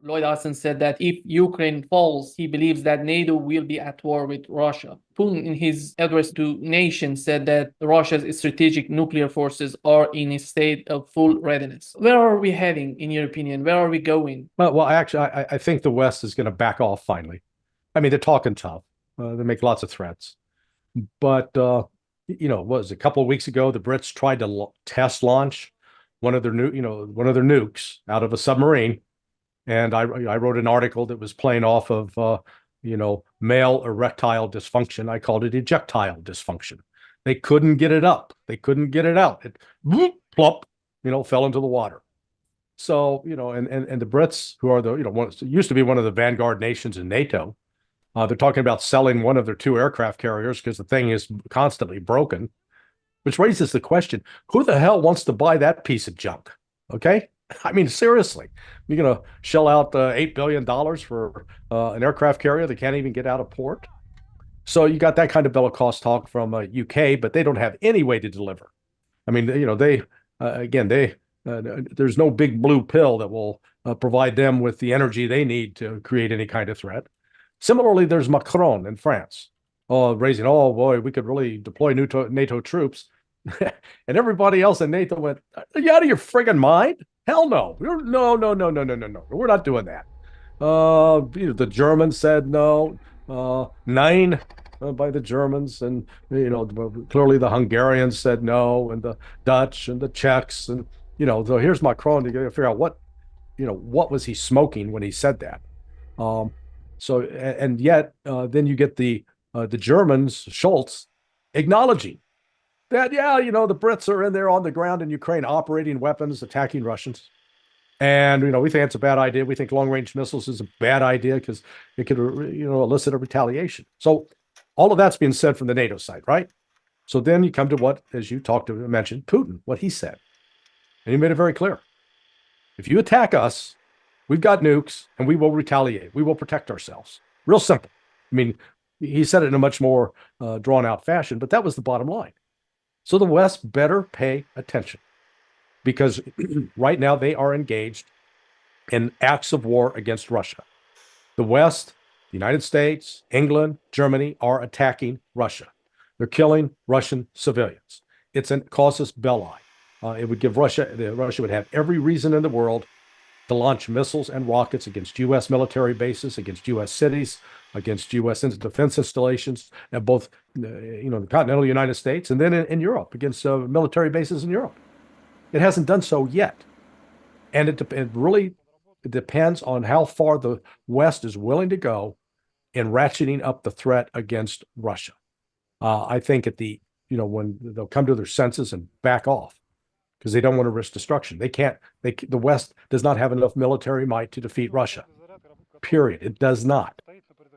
Lloyd Austin said that if Ukraine falls, he believes that NATO will be at war with Russia. Putin, in his address to nations, said that Russia's strategic nuclear forces are in a state of full readiness. Where are we heading, in your opinion? Where are we going? Well, actually, I think the West is going to back off finally. I mean, they're talking tough. They make lots of threats. But, what was it, a couple of weeks ago, the Brits tried to test launch one of their one of their nukes out of a submarine. And I wrote an article that was playing off of, male erectile dysfunction. I called it ejectile dysfunction. They couldn't get it up. They couldn't get it out. It whoop, plop, fell into the water. So, and the Brits, who are used to be one of the vanguard nations in NATO, they're talking about selling one of their two aircraft carriers because the thing is constantly broken, which raises the question, who the hell wants to buy that piece of junk? Okay. I mean, seriously, you're going to shell out $8 billion for an aircraft carrier that can't even get out of port. So you got that kind of bill of cost talk from UK, but they don't have any way to deliver. I mean, there's no big blue pill that will provide them with the energy they need to create any kind of threat. Similarly, there's Macron in France, raising, oh boy, we could really deploy NATO troops. And everybody else in NATO went, are you out of your friggin' mind? Hell no. No. We're not doing that. The Germans said no. Nine by the Germans, and clearly the Hungarians said no, and the Dutch and the Czechs, and so here's Macron to figure out what was he smoking when he said that. And yet then you get the Germans, Schultz, acknowledging that, the Brits are in there on the ground in Ukraine operating weapons, attacking Russians. And, we think it's a bad idea. We think long-range missiles is a bad idea because it could, elicit a retaliation. So all of that's being said from the NATO side, right? So then you come to what, as you mentioned, Putin, what he said. And he made it very clear. If you attack us, we've got nukes and we will retaliate. We will protect ourselves. Real simple. I mean, he said it in a much more drawn-out fashion, but that was the bottom line. So the West better pay attention because right now they are engaged in acts of war against Russia. The West, the United States, England, Germany are attacking Russia. They're killing Russian civilians. It's a casus belli. It would give Russia would have every reason in the world to launch missiles and rockets against U.S. military bases, against U.S. cities, against U.S. defense installations, and both, the continental United States and then in Europe, against military bases in Europe. It hasn't done so yet. And it really depends on how far the West is willing to go in ratcheting up the threat against Russia. I think when they'll come to their senses and back off, because they don't want to risk destruction. The West does not have enough military might to defeat Russia. Period. It does not.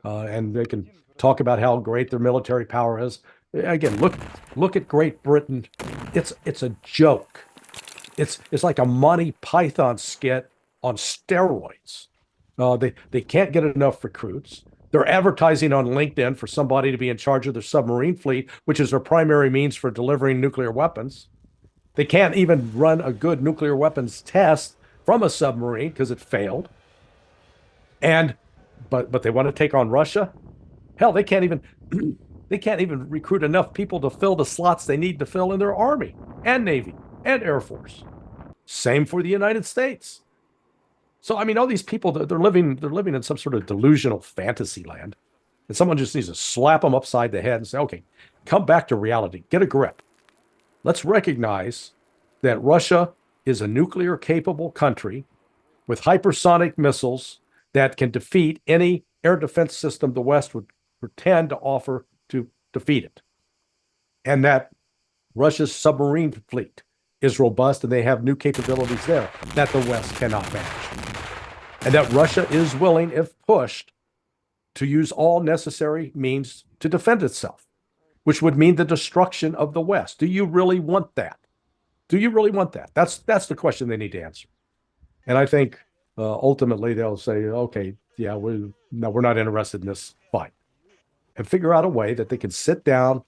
And they can talk about how great their military power is. Again, look at Great Britain. It's a joke. It's like a Monty Python skit on steroids. They can't get enough recruits. They're advertising on LinkedIn for somebody to be in charge of their submarine fleet, which is their primary means for delivering nuclear weapons. They can't even run a good nuclear weapons test from a submarine because it failed. But they want to take on Russia. Hell, they can't even recruit enough people to fill the slots they need to fill in their Army and Navy and Air Force. Same for the United States. So I mean, all these people, they're living in some sort of delusional fantasy land, and someone just needs to slap them upside the head and say, "Okay, come back to reality. Get a grip. Let's recognize that Russia is a nuclear capable country with hypersonic missiles that can defeat any air defense system the West would pretend to offer to defeat it. And that Russia's submarine fleet is robust and they have new capabilities there that the West cannot match. And that Russia is willing, if pushed, to use all necessary means to defend itself, which would mean the destruction of the West. Do you really want that? Do you really want that? That's the question they need to answer. And I think ultimately they'll say, okay, yeah, we're not interested in this fight. And figure out a way that they can sit down,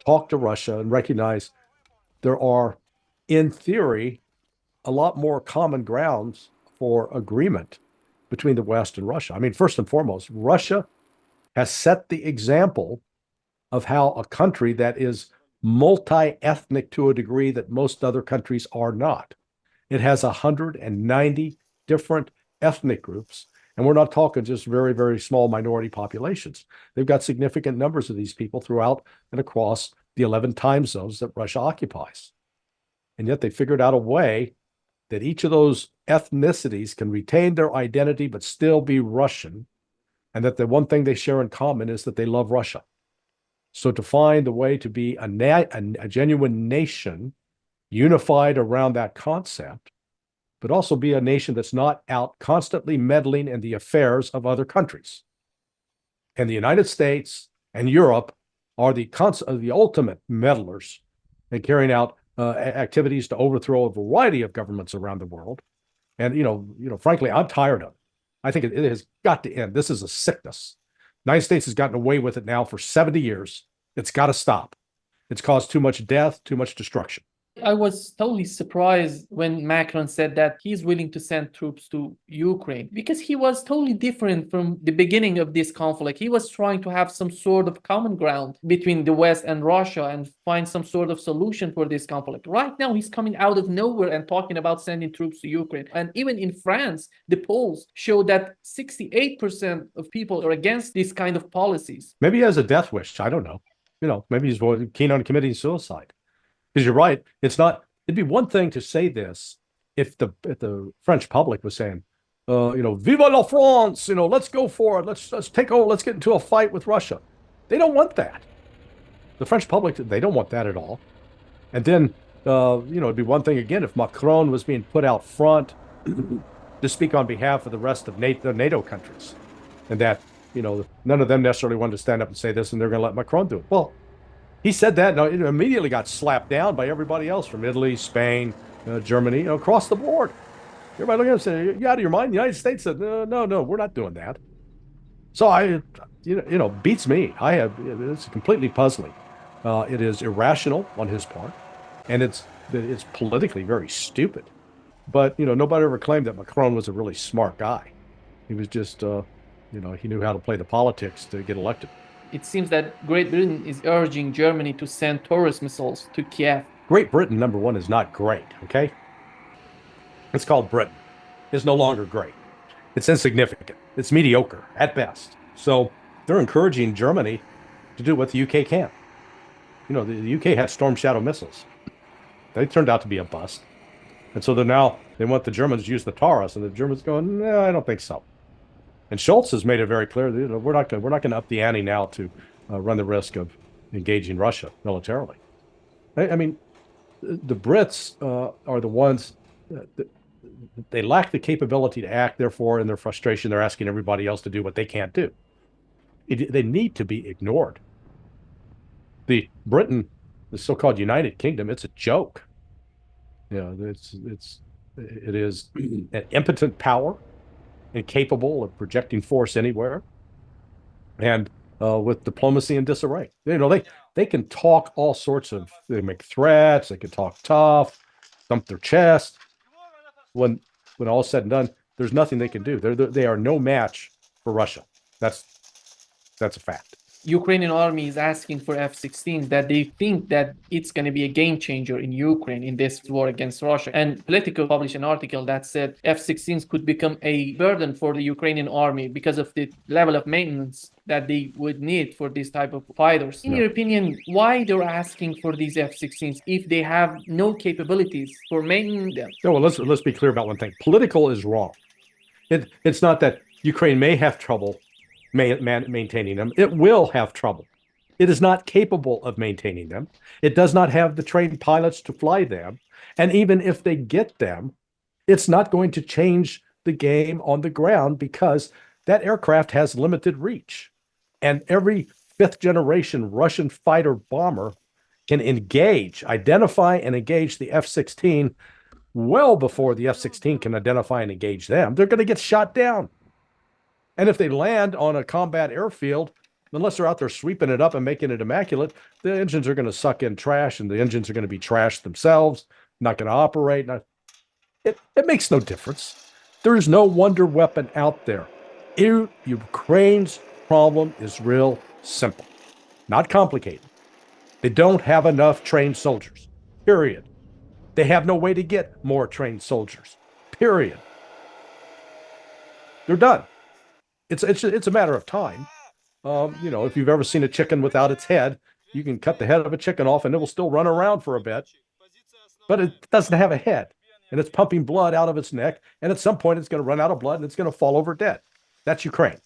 talk to Russia, and recognize there are, in theory, a lot more common grounds for agreement between the West and Russia. I mean, first and foremost, Russia has set the example of how a country that is multi-ethnic to a degree that most other countries are not. It has 190 different ethnic groups, and we're not talking just very, very small minority populations. They've got significant numbers of these people throughout and across the 11 time zones that Russia occupies. And yet they figured out a way that each of those ethnicities can retain their identity but still be Russian, and that the one thing they share in common is that they love Russia. So to find a way to be a genuine nation unified around that concept, but also be a nation that's not out constantly meddling in the affairs of other countries. And the United States and Europe are the ultimate meddlers in carrying out activities to overthrow a variety of governments around the world. And frankly, I'm tired of it. I think it has got to end. This is a sickness. The United States has gotten away with it now for 70 years. It's got to stop. It's caused too much death, too much destruction. I was totally surprised when Macron said that he's willing to send troops to Ukraine, because he was totally different from the beginning of this conflict. He was trying to have some sort of common ground between the West and Russia and find some sort of solution for this conflict. Right now, he's coming out of nowhere and talking about sending troops to Ukraine. And even in France, the polls show that 68% of people are against these kind of policies. Maybe he has a death wish. I don't know. Maybe he's keen on committing suicide. Because you're right, it'd be one thing to say this if the French public was saying, Viva la France, let's go for it, let's take over, let's get into a fight with Russia. They don't want that. The French public, they don't want that at all. And then, it'd be one thing again if Macron was being put out front to speak on behalf of the rest of the NATO countries, and that, none of them necessarily wanted to stand up and say this, and they're going to let Macron do it. Well, he said that, and it immediately got slapped down by everybody else from Italy, Spain, Germany, across the board. Everybody looked at him and said, "You out of your mind?" The United States said, "No, we're not doing that." So beats me. It's completely puzzling. It is irrational on his part, and it's politically very stupid. But nobody ever claimed that Macron was a really smart guy. He was just, he knew how to play the politics to get elected. It seems that Great Britain is urging Germany to send Taurus missiles to Kyiv. Great Britain, number one, is not great, okay? It's called Britain. It's no longer great. It's insignificant. It's mediocre at best. So they're encouraging Germany to do what the UK can. The UK had Storm Shadow missiles. They turned out to be a bust. And so they want the Germans to use the Taurus, and the Germans going, "No, I don't think so." And Schultz has made it very clear that we're not going to up the ante now to run the risk of engaging Russia militarily. I mean, the Brits are the ones that they lack the capability to act. Therefore, in their frustration, they're asking everybody else to do what they can't do. They need to be ignored. The so-called United Kingdom, it's a joke. It is an impotent power, incapable of projecting force anywhere, and with diplomacy in disarray. They can talk all sorts of, they make threats, they can talk tough, thump their chest. When all is said and done, there's nothing they can do. They are no match for Russia. That's a fact. Ukrainian army is asking for F-16s, that they think that it's going to be a game changer in Ukraine in this war against Russia. And Politico published an article that said F-16s could become a burden for the Ukrainian army because of the level of maintenance that they would need for this type of fighters. In your opinion, why they're asking for these F-16s if they have no capabilities for maintaining them? No, well, let's be clear about one thing. Political is wrong. It's not that Ukraine may have trouble maintaining them. It will have trouble. It is not capable of maintaining them. It does not have the trained pilots to fly them. And even if they get them, it's not going to change the game on the ground because that aircraft has limited reach. And every fifth generation Russian fighter bomber can identify and engage the F-16 well before the F-16 can identify and engage them. They're going to get shot down. And if they land on a combat airfield, unless they're out there sweeping it up and making it immaculate, the engines are going to suck in trash, and the engines are going to be trashed themselves, not going to operate. It makes no difference. There is no wonder weapon out there. Ukraine's problem is real simple, not complicated. They don't have enough trained soldiers, period. They have no way to get more trained soldiers, period. They're done. It's a matter of time. If you've ever seen a chicken without its head, you can cut the head of a chicken off and it will still run around for a bit, but it doesn't have a head and it's pumping blood out of its neck. And at some point, it's going to run out of blood and it's going to fall over dead. That's Ukraine.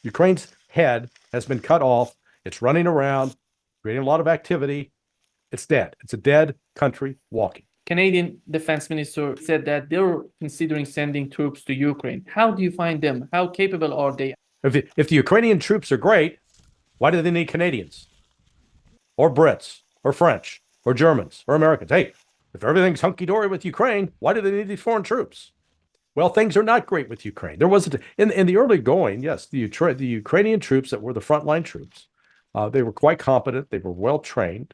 Ukraine's head has been cut off. It's running around, creating a lot of activity. It's dead. It's a dead country walking. Canadian Defense Minister said that they're considering sending troops to Ukraine. How do you find them? How capable are they? If the Ukrainian troops are great, why do they need Canadians or Brits or French or Germans or Americans? Hey, if everything's hunky-dory with Ukraine, why do they need these foreign troops? Well, things are not great with Ukraine. There was in the early going, yes, the Ukrainian troops that were the frontline troops, they were quite competent. They were well trained.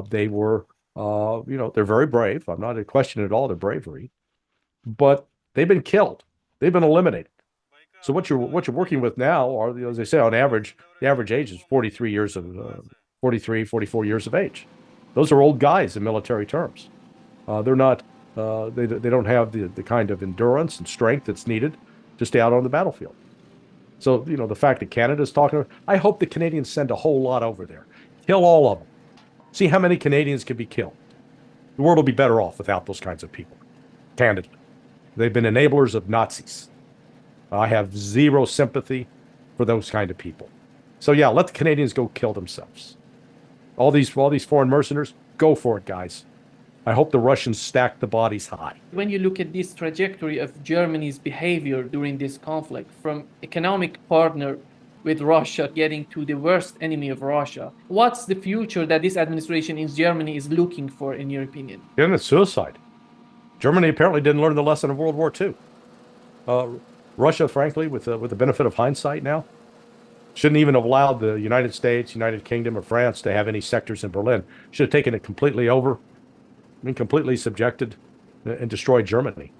They were, they're very brave. I'm not questioning at all their bravery, but they've been killed. They've been eliminated. So what you're working with now are, as they say, on average, the average age is 43 years of 43, 44 years of age. Those are old guys in military terms. They're not. They don't have the kind of endurance and strength that's needed to stay out on the battlefield. So the fact that Canada's talking, I hope the Canadians send a whole lot over there, kill all of them, see how many Canadians can be killed. The world will be better off without those kinds of people. Candidly, they've been enablers of Nazis. I have zero sympathy for those kind of people. So yeah, let the Canadians go kill themselves. All these foreign mercenaries, go for it, guys. I hope the Russians stack the bodies high. When you look at this trajectory of Germany's behavior during this conflict, from economic partner with Russia getting to the worst enemy of Russia, what's the future that this administration in Germany is looking for, in your opinion? Isn't it suicide? Germany apparently didn't learn the lesson of World War II. Russia, frankly, with the benefit of hindsight now, shouldn't even have allowed the United States, United Kingdom, or France to have any sectors in Berlin. Should have taken it completely over, been completely subjected, and destroyed Germany.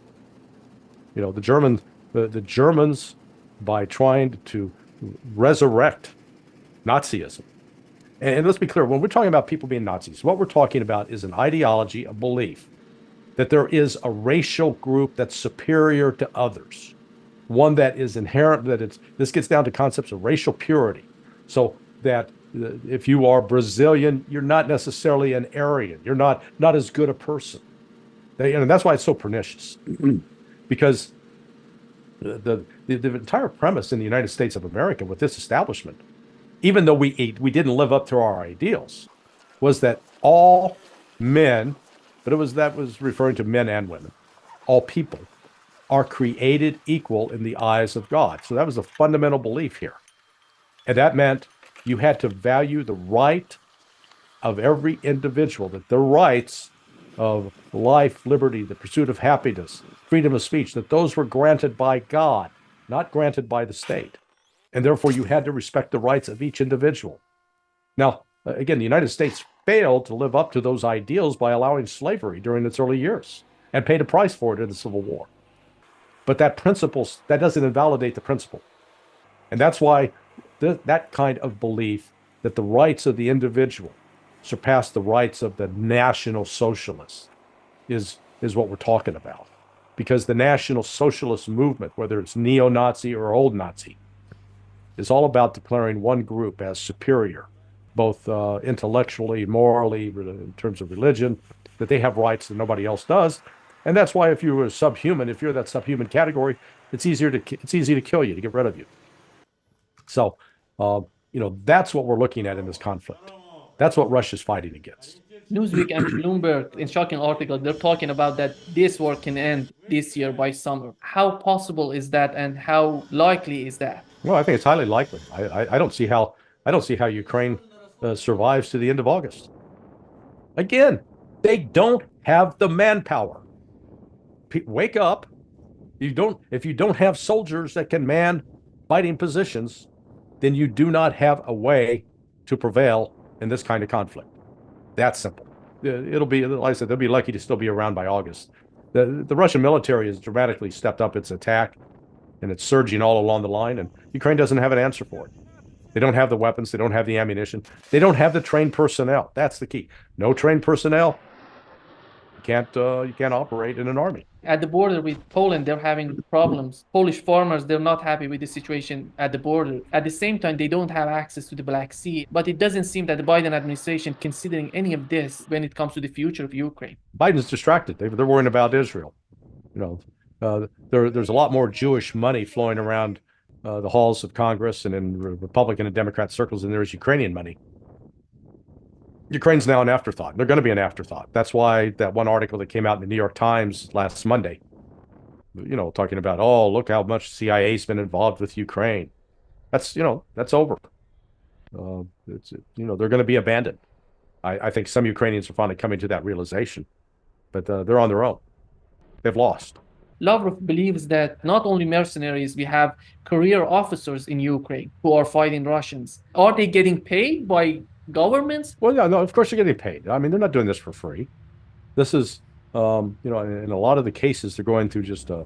The Germans, by trying to resurrect Nazism, and let's be clear, when we're talking about people being Nazis, what we're talking about is an ideology, a belief that there is a racial group that's superior to others. One that is inherent, this gets down to concepts of racial purity. So that if you are Brazilian, you're not necessarily an Aryan. You're not as good a person. And that's why it's so pernicious. Because the entire premise in the United States of America with this establishment, even though we didn't live up to our ideals, was that all men, but that was referring to men and women, all people are created equal in the eyes of God. So that was a fundamental belief here. And that meant you had to value the right of every individual, that the rights of life, liberty, the pursuit of happiness, freedom of speech, that those were granted by God, not granted by the state. And therefore you had to respect the rights of each individual. Now, again, the United States failed to live up to those ideals by allowing slavery during its early years and paid a price for it in the Civil War. But that doesn't invalidate the principle. And that's why that kind of belief that the rights of the individual surpass the rights of the National Socialists is what we're talking about. Because the National Socialist movement, whether it's neo-Nazi or old Nazi, is all about declaring one group as superior, both intellectually, morally, in terms of religion, that they have rights that nobody else does. And that's why if you're that subhuman category, it's easy to kill you, to get rid of you. So, that's what we're looking at in this conflict. That's what Russia's fighting against. Newsweek and Bloomberg, in shocking article, they're talking about that this war can end this year by summer. How possible is that, and how likely is that? Well, I think it's highly likely. I don't see how Ukraine survives to the end of August. Again, they don't have the manpower. Wake up. If you don't have soldiers that can man fighting positions, then you do not have a way to prevail in this kind of conflict. That's simple. It'll be, like I said, they'll be lucky to still be around by August. The Russian military has dramatically stepped up its attack, and it's surging all along the line, and Ukraine doesn't have an answer for it. They don't have the weapons. They don't have the ammunition. They don't have the trained personnel. That's the key. No trained personnel. You can't operate in an army. At the border with Poland, they're having problems. Polish farmers, they're not happy with the situation at the border. At the same time, they don't have access to the Black Sea. But it doesn't seem that the Biden administration considering any of this when it comes to the future of Ukraine. Biden's distracted. They're worrying about Israel. There's a lot more Jewish money flowing around the halls of Congress and in Republican and Democrat circles than there is Ukrainian money. Ukraine's now an afterthought. They're going to be an afterthought. That's why that one article that came out in the New York Times last Monday, talking about, oh, look how much CIA's been involved with Ukraine. That's over. They're going to be abandoned. I think some Ukrainians are finally coming to that realization, but they're on their own. They've lost. Lavrov believes that not only mercenaries, we have career officers in Ukraine who are fighting Russians. Are they getting paid by governments? Well, yeah, no, of course they're getting paid. I mean, they're not doing this for free. This is, in a lot of the cases, they're going through just a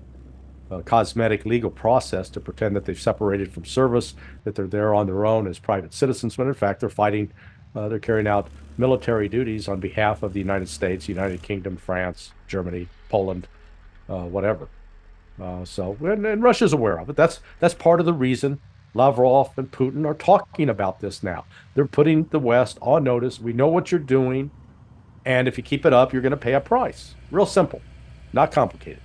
cosmetic legal process to pretend that they've separated from service, that they're there on their own as private citizens, when in fact they're fighting, they're carrying out military duties on behalf of the United States, United Kingdom, France, Germany, Poland, whatever. And Russia's aware of it. That's part of the reason Lavrov and Putin are talking about this now. They're putting the West on notice. We know what you're doing, and if you keep it up, you're going to pay a price. Real simple, not complicated.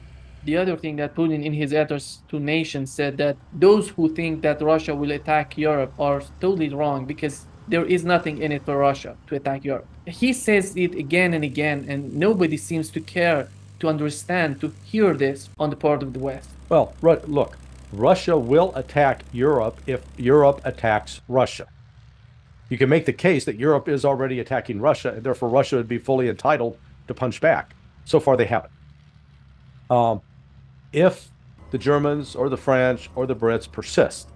The other thing that Putin in his address to nations said that those who think that Russia will attack Europe are totally wrong because there is nothing in it for Russia to attack Europe. He says it again and again, and nobody seems to care to understand, to hear this on the part of the West. Well, look, Russia will attack Europe if Europe attacks Russia. You can make the case that Europe is already attacking Russia, and therefore Russia would be fully entitled to punch back. So far, they haven't. If the Germans or the French or the Brits persist,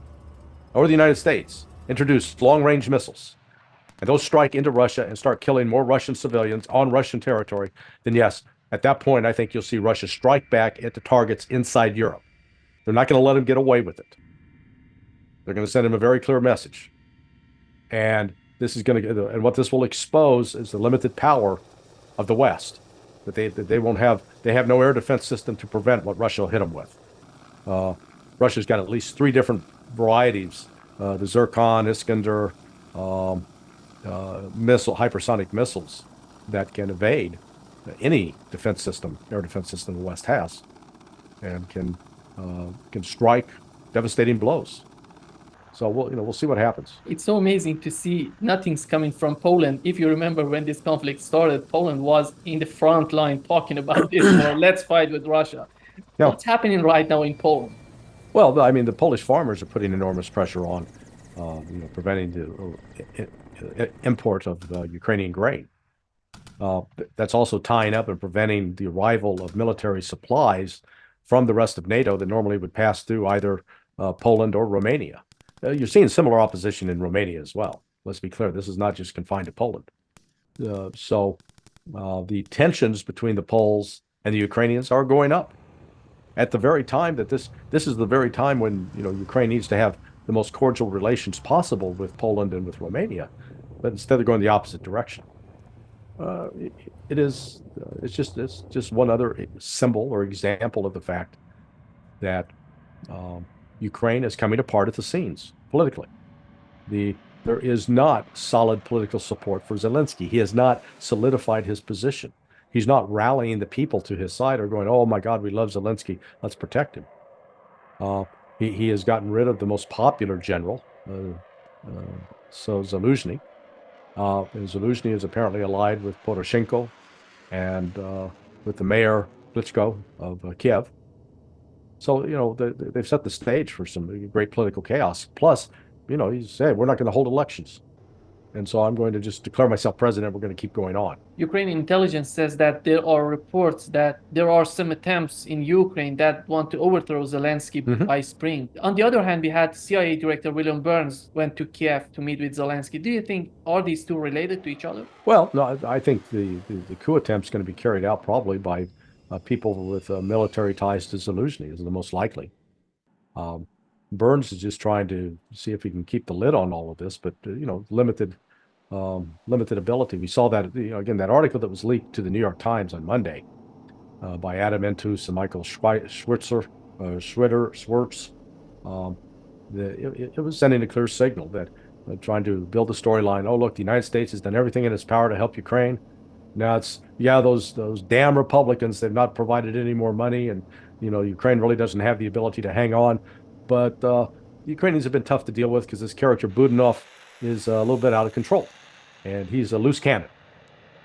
or the United States introduce long-range missiles, and those strike into Russia and start killing more Russian civilians on Russian territory, then yes, at that point, I think you'll see Russia strike back at the targets inside Europe. They're not going to let them get away with it. They're going to send him a very clear message. And what this will expose is the limited power of the West. That they have no air defense system to prevent what Russia will hit them with. Russia's got at least 3 different varieties: the Zircon, Iskander, hypersonic missiles that can evade any defense system, air defense system the West has, and can strike devastating blows. So we'll see what happens. It's so amazing to see nothing's coming from Poland. If you remember when this conflict started, Poland was in the front line talking about this, or let's fight with Russia. Yeah. What's happening right now in Poland? Well, I mean, the Polish farmers are putting enormous pressure on, preventing the import of Ukrainian grain. That's also tying up and preventing the arrival of military supplies from the rest of NATO that normally would pass through either Poland or Romania. You're seeing similar opposition in Romania as well. Let's be clear, this is not just confined to Poland. So the tensions between the Poles and the Ukrainians are going up at the very time that this is the very time when Ukraine needs to have the most cordial relations possible with Poland and with Romania, but instead they're going the opposite direction. It's just one other symbol or example of the fact that Ukraine is coming apart at the seams politically. There is not solid political support for Zelensky. He has not solidified his position. He's not rallying the people to his side or going, oh my God, we love Zelensky, let's protect him. He has gotten rid of the most popular general, Zaluzhny. And Zaluzhny is apparently allied with Poroshenko and with the mayor Klitschko of Kyiv. So, they've set the stage for some great political chaos. Plus, he said, we're not going to hold elections. And so I'm going to just declare myself president. We're going to keep going on. Ukrainian intelligence says that there are reports that there are some attempts in Ukraine that want to overthrow Zelensky by spring. On the other hand, we had CIA Director William Burns went to Kiev to meet with Zelensky. Do you think, are these two related to each other? Well, no, I think the coup attempt is going to be carried out probably by people with military ties to Zelensky is the most likely. Burns is just trying to see if he can keep the lid on all of this, but limited ability. We saw that again, that article that was leaked to the New York Times on Monday by Adam Entus and Michael Schwirtz. It was sending a clear signal that trying to build a storyline. Oh, look, the United States has done everything in its power to help Ukraine. Now it's those damn Republicans. They've not provided any more money, and Ukraine really doesn't have the ability to hang on. But the Ukrainians have been tough to deal with because this character Budanov is a little bit out of control, and he's a loose cannon.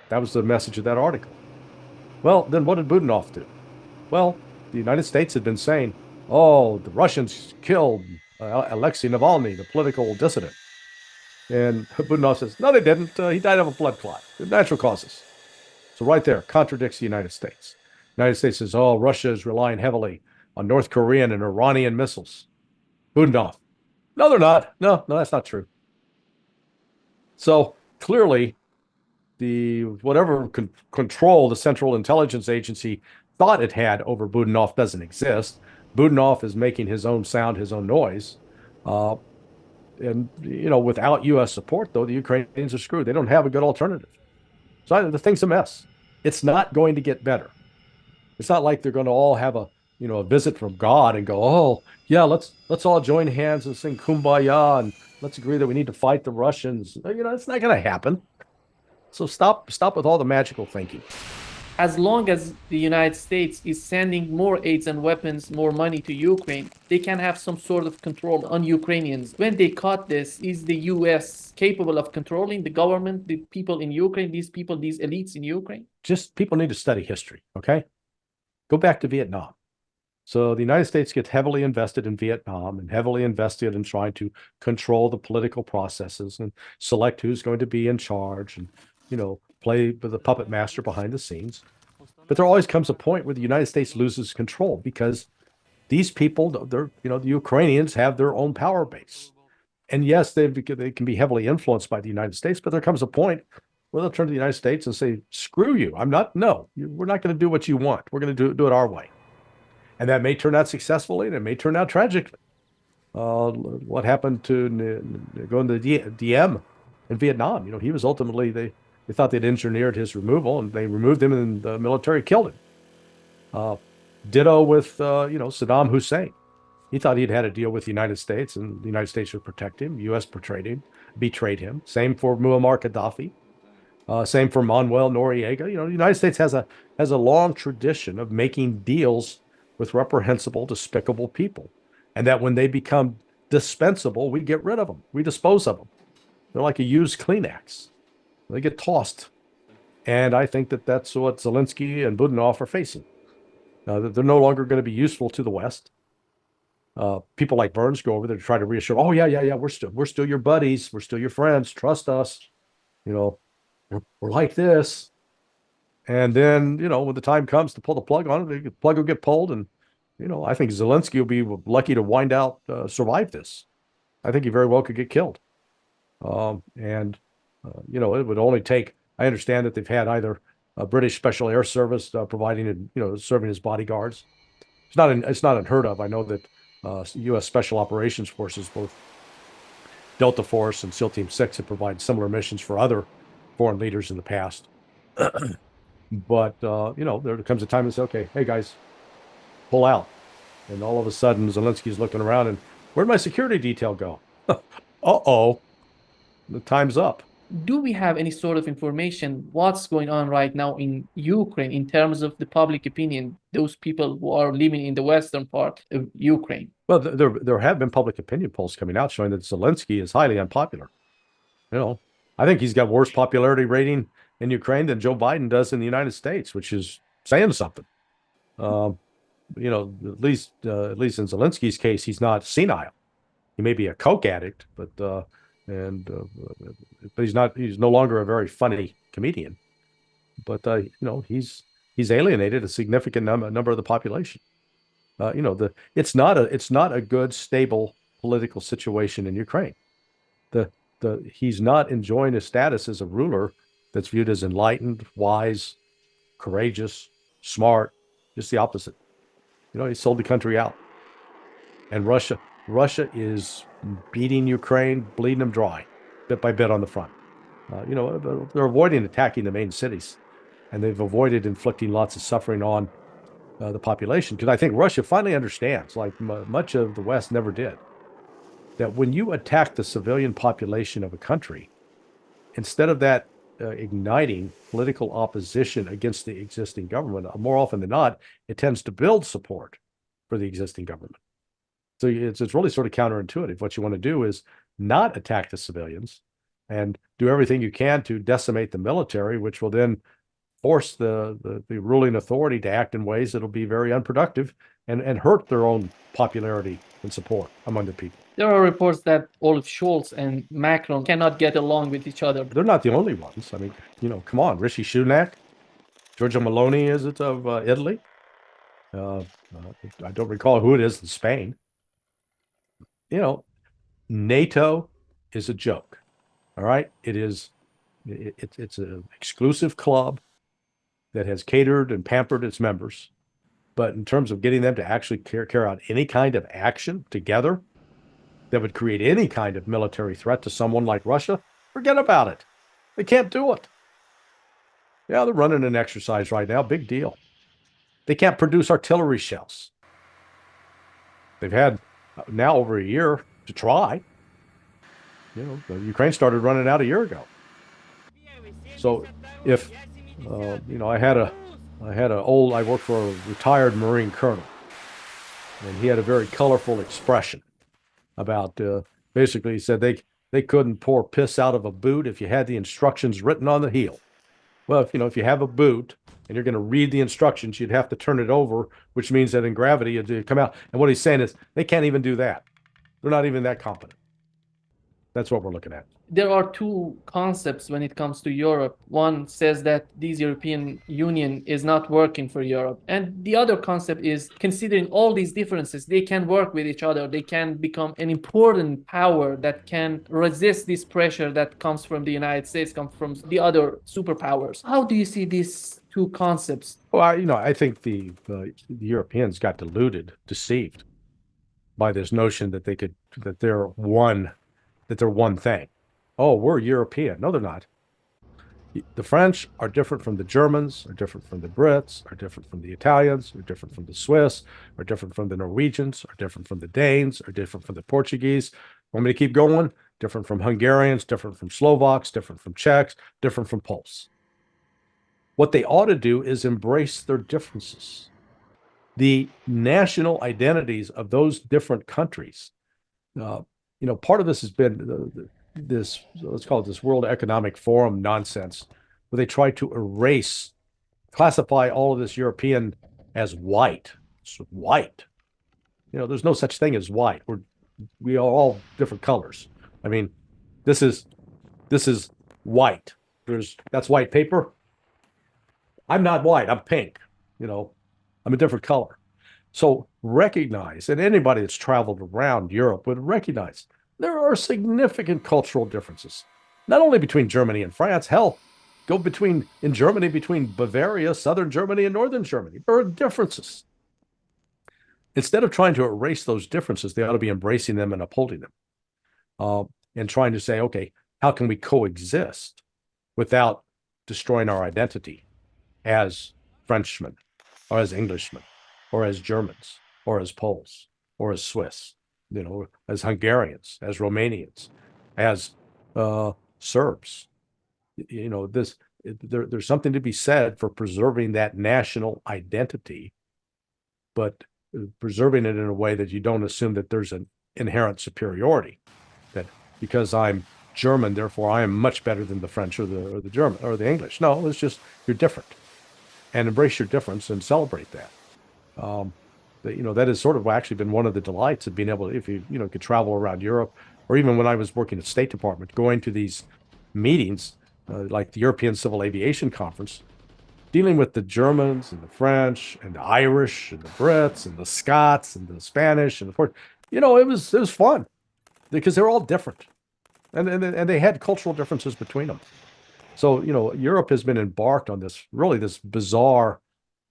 That was the message of that article. Well, then what did Budanov do? Well, the United States had been saying, "Oh, the Russians killed Alexei Navalny, the political dissident," and Budanov says, "No, they didn't. He died of a blood clot, natural causes." So right there, contradicts the United States. The United States says, "Oh, Russia is relying heavily on North Korean and Iranian missiles." Budanov, "No, they're not. No, that's not true." So clearly, whatever control the Central Intelligence Agency thought it had over Budanov doesn't exist. Budanov is making his own sound, his own noise. And without U.S. support, though, the Ukrainians are screwed. They don't have a good alternative. So the thing's a mess. It's not going to get better. It's not like they're going to all have a visit from God and go, "Oh, yeah, let's all join hands and sing Kumbaya and let's agree that we need to fight the Russians." It's not going to happen. So stop with all the magical thinking. As long as the United States is sending more aids and weapons, more money to Ukraine, they can have some sort of control on Ukrainians. When they caught this, is the US capable of controlling the government, the people in Ukraine, these elites in Ukraine? Just people need to study history, okay? Go back to Vietnam. So the United States gets heavily invested in Vietnam and heavily invested in trying to control the political processes and select who's going to be in charge and, play the puppet master behind the scenes. But there always comes a point where the United States loses control because these people, the Ukrainians have their own power base. And yes, they can be heavily influenced by the United States, but there comes a point where they'll turn to the United States and say, "Screw you. We're not going to do what you want. We're going to do it our way." And that may turn out successfully and it may turn out tragically. What happened to going to the DM in Vietnam? He was ultimately, they thought they'd engineered his removal and they removed him and the military killed him. Ditto with, Saddam Hussein. He thought he'd had a deal with the United States and the United States would protect him. The U.S. betrayed him. Same for Muammar Gaddafi. Same for Manuel Noriega. The United States has a long tradition of making deals with reprehensible, despicable people. And that when they become dispensable, we get rid of them. We dispose of them. They're like a used Kleenex. They get tossed. And I think that that's what Zelensky and Budanov are facing. They're no longer going to be useful to the West. People like Burns go over there to try to reassure, "Oh, yeah, we're still your buddies. We're still your friends. Trust us. We're like this." And then, when the time comes to pull the plug on it, the plug will get pulled. And, I think Zelensky will be lucky to survive this. I think he very well could get killed. It would only take, I understand that they've had either a British Special Air Service providing, serving as bodyguards. It's not unheard of. I know that U.S. Special Operations Forces, both Delta Force and SEAL Team 6, have provided similar missions for other foreign leaders in the past. But, there comes a time to say, "Okay, hey guys, pull out." And all of a sudden, Zelensky's looking around and, "Where'd my security detail go?" Uh-oh, the time's up. Do we have any sort of information what's going on right now in Ukraine in terms of the public opinion, those people who are living in the western part of Ukraine? Well, there have been public opinion polls coming out showing that Zelensky is highly unpopular. I think he's got worse popularity rating in Ukraine than Joe Biden does in the United States, which is saying something. At least in Zelensky's case, he's not senile. He may be a coke addict, but he's not. He's no longer a very funny comedian. But he's alienated a significant number of the population. It's not a good, stable political situation in Ukraine. He's not enjoying a status as a ruler that's viewed as enlightened, wise, courageous, smart, just the opposite. He sold the country out. And Russia is beating Ukraine, bleeding them dry, bit by bit on the front. They're avoiding attacking the main cities, and they've avoided inflicting lots of suffering on the population, because I think Russia finally understands, like much of the West never did, that when you attack the civilian population of a country, instead of that igniting political opposition against the existing government, more often than not, it tends to build support for the existing government. So it's really sort of counterintuitive. What you want to do is not attack the civilians and do everything you can to decimate the military, which will then force the ruling authority to act in ways that'll be very unproductive and hurt their own popularity and support among the people. There are reports that Olaf Scholz and Macron cannot get along with each other. They're not the only ones. I mean, come on, Rishi Sunak, Giorgia Meloni, is it, of Italy? I don't recall who it is in Spain. NATO is a joke. All right, it's an exclusive club that has catered and pampered its members, but in terms of getting them to actually carry out any kind of action together that would create any kind of military threat to someone like Russia, forget about it. They can't do it. Yeah, they're running an exercise right now, big deal. They can't produce artillery shells. They've had now over a year to try. Ukraine started running out a year ago. So if I worked for a retired Marine colonel, and he had a very colorful expression about basically, he said they couldn't pour piss out of a boot if you had the instructions written on the heel. Well, if you have a boot and you're going to read the instructions, you'd have to turn it over, which means that in gravity it'd come out. And what he's saying is they can't even do that. They're not even that competent. That's what we're looking at. There are two concepts when it comes to Europe. One says that this European Union is not working for Europe. And the other concept is, considering all these differences, they can work with each other. They can become an important power that can resist this pressure that comes from the United States, comes from the other superpowers. How do you see these two concepts? Well, I think the Europeans got deceived by this notion that they're one thing. Oh, we're European. No, they're not. The French are different from the Germans, are different from the Brits, are different from the Italians, are different from the Swiss, are different from the Norwegians, are different from the Danes, are different from the Portuguese. Want me to keep going? Different from Hungarians, different from Slovaks, different from Czechs, different from Poles. What they ought to do is embrace their differences. The national identities of those different countries. Part of this has been this, let's call it this World Economic Forum nonsense, where they try to classify all of this European as white. It's white. There's no such thing as white. We are all different colors. I mean, this is white. That's white paper. I'm not white. I'm pink. I'm a different color. So recognize, and anybody that's traveled around Europe would recognize, there are significant cultural differences, not only between Germany and France. Hell, go in Germany between Bavaria, southern Germany, and northern Germany. There are differences. Instead of trying to erase those differences, they ought to be embracing them and upholding them, and trying to say, okay, how can we coexist without destroying our identity as Frenchmen, or as Englishmen, or as Germans, or as Poles, or as Swiss, as Hungarians, as Romanians, as Serbs. There's something to be said for preserving that national identity, but preserving it in a way that you don't assume that there's an inherent superiority, that because I'm German, therefore I am much better than the French or the German or the English. No, it's just you're different, and embrace your difference and celebrate that. That has sort of actually been one of the delights of being able to, if you could travel around Europe, or even when I was working at State Department, going to these meetings like the European Civil Aviation Conference, dealing with the Germans and the French and the Irish and the Brits and the Scots and the Spanish and the Portuguese. It was fun because they're all different, and they had cultural differences between them. So Europe has been embarked on this bizarre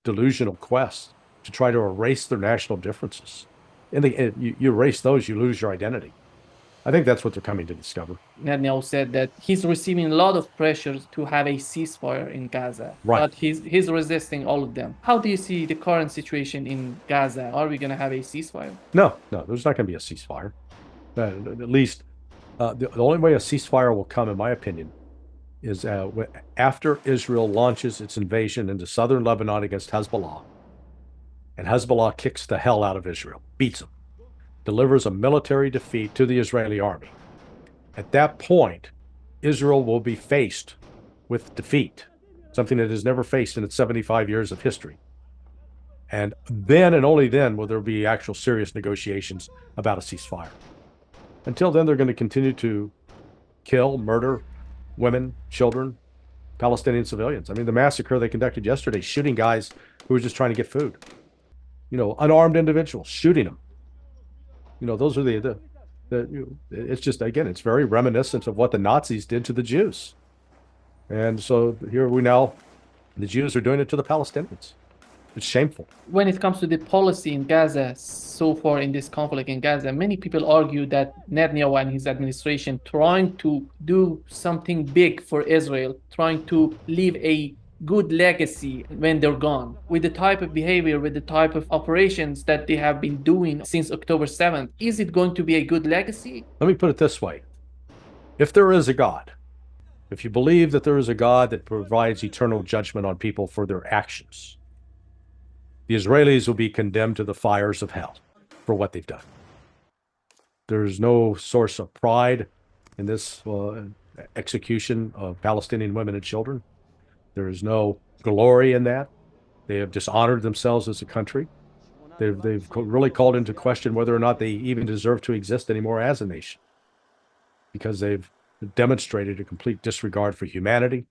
delusional quest to try to erase their national differences. And you erase those, you lose your identity. I think that's what they're coming to discover. Netanyahu said that he's receiving a lot of pressures to have a ceasefire in Gaza, Right. but he's resisting all of them. How do you see the current situation in Gaza? Are we going to have a ceasefire? No, there's not going to be a ceasefire. At least the only way a ceasefire will come, in my opinion, is after Israel launches its invasion into southern Lebanon against Hezbollah, and Hezbollah kicks the hell out of Israel, beats them, delivers a military defeat to the Israeli army. At that point, Israel will be faced with defeat, something it has never faced in its 75 years of history. And then and only then will there be actual serious negotiations about a ceasefire. Until then, they're going to continue to kill, murder women, children, Palestinian civilians. I mean, the massacre they conducted yesterday, shooting guys who were just trying to get food. Unarmed individuals, shooting them. Those are it's just, again, it's very reminiscent of what the Nazis did to the Jews. And so here the Jews are doing it to the Palestinians. It's shameful. When it comes to the policy in Gaza, so far in this conflict in Gaza, many people argue that Netanyahu and his administration trying to do something big for Israel, trying to leave a good legacy when they're gone. With the type of behavior, with the type of operations that they have been doing since October 7th, is it going to be a good legacy? Let me put it this way. If there is a God, if you believe that there is a God that provides eternal judgment on people for their actions, the Israelis will be condemned to the fires of hell for what they've done. There's no source of pride in this execution of Palestinian women and children. There is no glory in that. They have dishonored themselves as a country. They've really called into question whether or not they even deserve to exist anymore as a nation, because they've demonstrated a complete disregard for humanity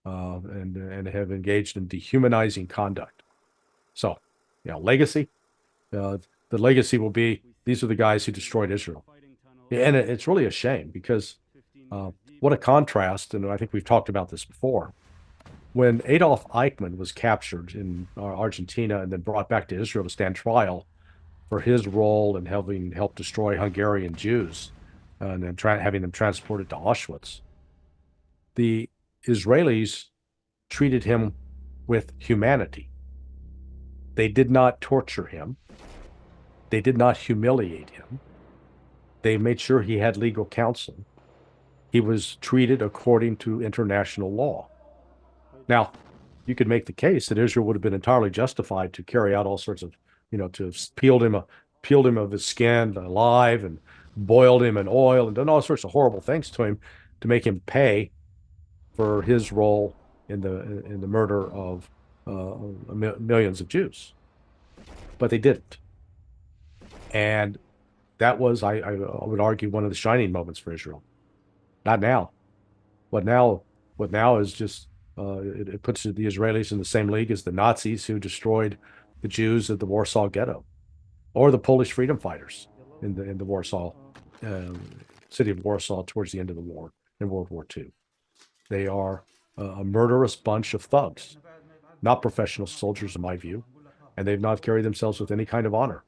and have engaged in dehumanizing conduct. So, legacy. The legacy will be, these are the guys who destroyed Israel. And it's really a shame because what a contrast, and I think we've talked about this before. When Adolf Eichmann was captured in Argentina and then brought back to Israel to stand trial for his role in having helped destroy Hungarian Jews and then having them transported to Auschwitz, the Israelis treated him with humanity. They did not torture him. They did not humiliate him. They made sure he had legal counsel. He was treated according to international law. Now, you could make the case that Israel would have been entirely justified to carry out all sorts of, to have peeled him of his skin alive and boiled him in oil and done all sorts of horrible things to him to make him pay for his role in the murder of millions of Jews. But they didn't. And that was, I would argue, one of the shining moments for Israel. Not now. What now is just, it puts the Israelis in the same league as the Nazis who destroyed the Jews at the Warsaw Ghetto, or the Polish freedom fighters in the Warsaw city of Warsaw towards the end of the war in World War II. They are a murderous bunch of thugs, not professional soldiers in my view, and they've not carried themselves with any kind of honor.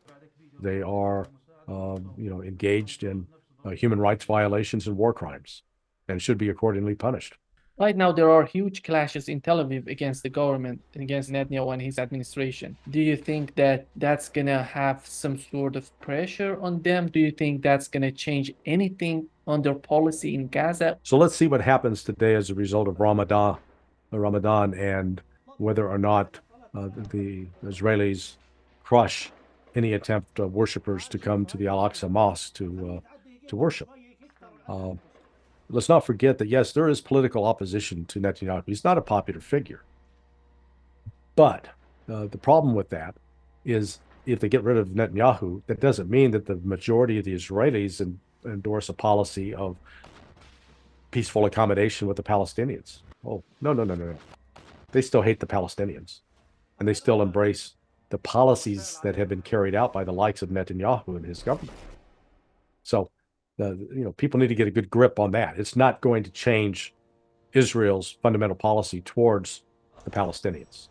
They are, engaged in human rights violations and war crimes, and should be accordingly punished. Right now, there are huge clashes in Tel Aviv against the government, against Netanyahu and his administration. Do you think that that's going to have some sort of pressure on them? Do you think that's going to change anything on their policy in Gaza? So let's see what happens today as a result of Ramadan, and whether or not the Israelis crush any attempt of worshippers to come to the Al-Aqsa Mosque to worship. Let's not forget that, yes, there is political opposition to Netanyahu. He's not a popular figure. But the problem with that is if they get rid of Netanyahu, that doesn't mean that the majority of the Israelis endorse a policy of peaceful accommodation with the Palestinians. Oh, no. They still hate the Palestinians. And they still embrace the policies that have been carried out by the likes of Netanyahu and his government. So, people need to get a good grip on that. It's not going to change Israel's fundamental policy towards the Palestinians.